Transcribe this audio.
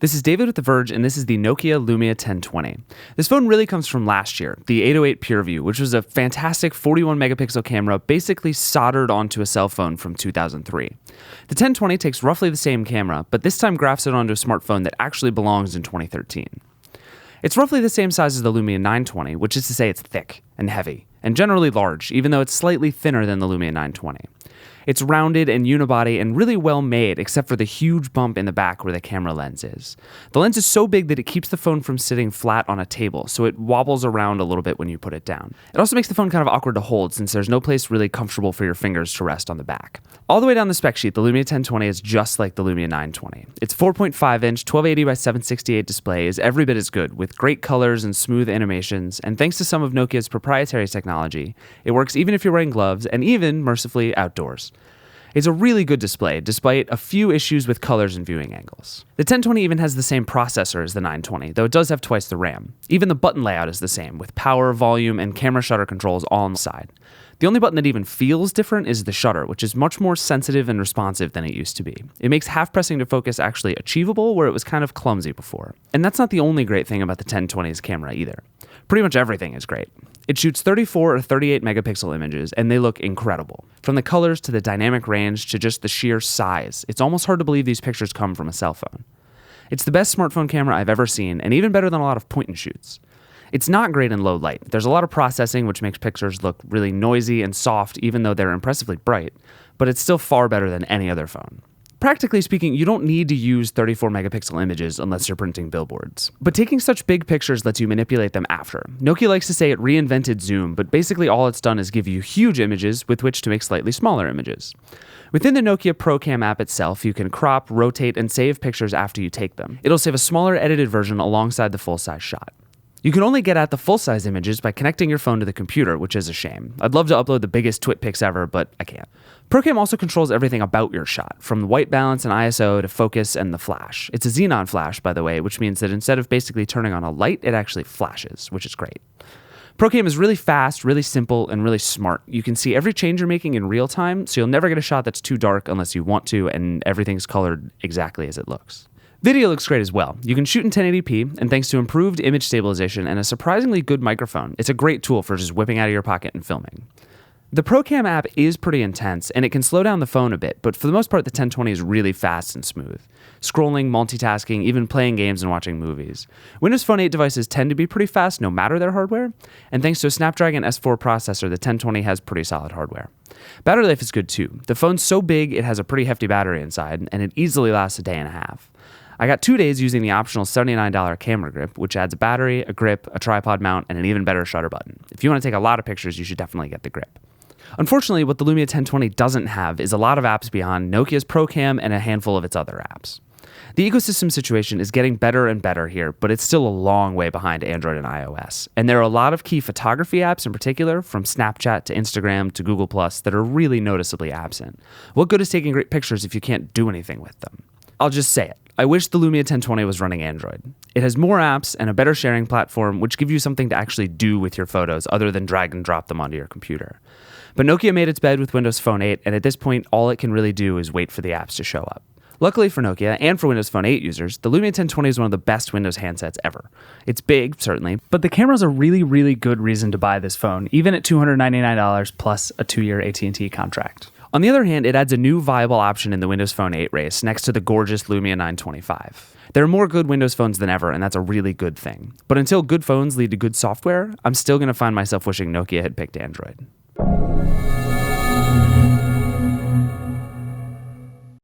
This is David with The Verge, and this is the Nokia Lumia 1020. This phone really comes from last year, the 808 PUREVIEW, which was a fantastic 41-megapixel camera basically soldered onto a cell phone from 2003. The 1020 takes roughly the same camera, but this time grafts it onto a smartphone that actually belongs in 2013. It's roughly the same size as the Lumia 920, which is to say it's thick and heavy, and generally large, even though it's slightly thinner than the Lumia 920. It's rounded and unibody and really well made, except for the huge bump in the back where the camera lens is. The lens is so big that it keeps the phone from sitting flat on a table, so it wobbles around a little bit when you put it down. It also makes the phone kind of awkward to hold, since there's no place really comfortable for your fingers to rest on the back. All the way down the spec sheet, the Lumia 1020 is just like the Lumia 920. Its 4.5-inch 1280 by 768 display is every bit as good, with great colors and smooth animations, and thanks to some of Nokia's proprietary technology, it works even if you're wearing gloves, and even, mercifully, outdoors. It's a really good display, despite a few issues with colors and viewing angles. The 1020 even has the same processor as the 920, though it does have twice the RAM. Even the button layout is the same, with power, volume, and camera shutter controls all on the side. The only button that even feels different is the shutter, which is much more sensitive and responsive than it used to be. It makes half pressing to focus actually achievable, where it was kind of clumsy before. And that's not the only great thing about the 1020's camera either. Pretty much everything is great. It shoots 34 or 38 megapixel images, and they look incredible. From the colors to the dynamic range to just the sheer size, it's almost hard to believe these pictures come from a cell phone. It's the best smartphone camera I've ever seen, and even better than a lot of point-and-shoots. It's not great in low light. There's a lot of processing, which makes pictures look really noisy and soft, even though they're impressively bright, but it's still far better than any other phone. Practically speaking, you don't need to use 34 megapixel images unless you're printing billboards. But taking such big pictures lets you manipulate them after. Nokia likes to say it reinvented zoom, but basically all it's done is give you huge images with which to make slightly smaller images. Within the Nokia ProCam app itself, you can crop, rotate, and save pictures after you take them. It'll save a smaller edited version alongside the full-size shot. You can only get at the full-size images by connecting your phone to the computer, which is a shame. I'd love to upload the biggest twit pics ever, but I can't. ProCam also controls everything about your shot, from the white balance and ISO to focus and the flash. It's a xenon flash, by the way, which means that instead of basically turning on a light, it actually flashes, which is great. ProCam is really fast, really simple, and really smart. You can see every change you're making in real time, so you'll never get a shot that's too dark unless you want to, and everything's colored exactly as it looks. Video looks great as well. You can shoot in 1080p, and thanks to improved image stabilization and a surprisingly good microphone, it's a great tool for just whipping out of your pocket and filming. The ProCam app is pretty intense, and it can slow down the phone a bit, but for the most part, the 1020 is really fast and smooth. Scrolling, multitasking, even playing games and watching movies. Windows Phone 8 devices tend to be pretty fast no matter their hardware, and thanks to a Snapdragon S4 processor, the 1020 has pretty solid hardware. Battery life is good too. The phone's so big, it has a pretty hefty battery inside, and it easily lasts a day and a half. I got 2 days using the optional $79 camera grip, which adds a battery, a grip, a tripod mount, and an even better shutter button. If you want to take a lot of pictures, you should definitely get the grip. Unfortunately, what the Lumia 1020 doesn't have is a lot of apps beyond Nokia's ProCam and a handful of its other apps. The ecosystem situation is getting better and better here, but it's still a long way behind Android and iOS. And there are a lot of key photography apps in particular, from Snapchat to Instagram to Google+, that are really noticeably absent. What good is taking great pictures if you can't do anything with them? I'll just say it. I wish the Lumia 1020 was running Android. It has more apps and a better sharing platform, which give you something to actually do with your photos other than drag and drop them onto your computer. But Nokia made its bed with Windows Phone 8, and at this point, all it can really do is wait for the apps to show up. Luckily for Nokia, and for Windows Phone 8 users, the Lumia 1020 is one of the best Windows handsets ever. It's big, certainly, but the camera's a really, really good reason to buy this phone, even at $299 plus a 2-year AT&T contract. On the other hand, it adds a new viable option in the Windows Phone 8 race next to the gorgeous Lumia 925. There are more good Windows phones than ever, and that's a really good thing. But until good phones lead to good software, I'm still going to find myself wishing Nokia had picked Android.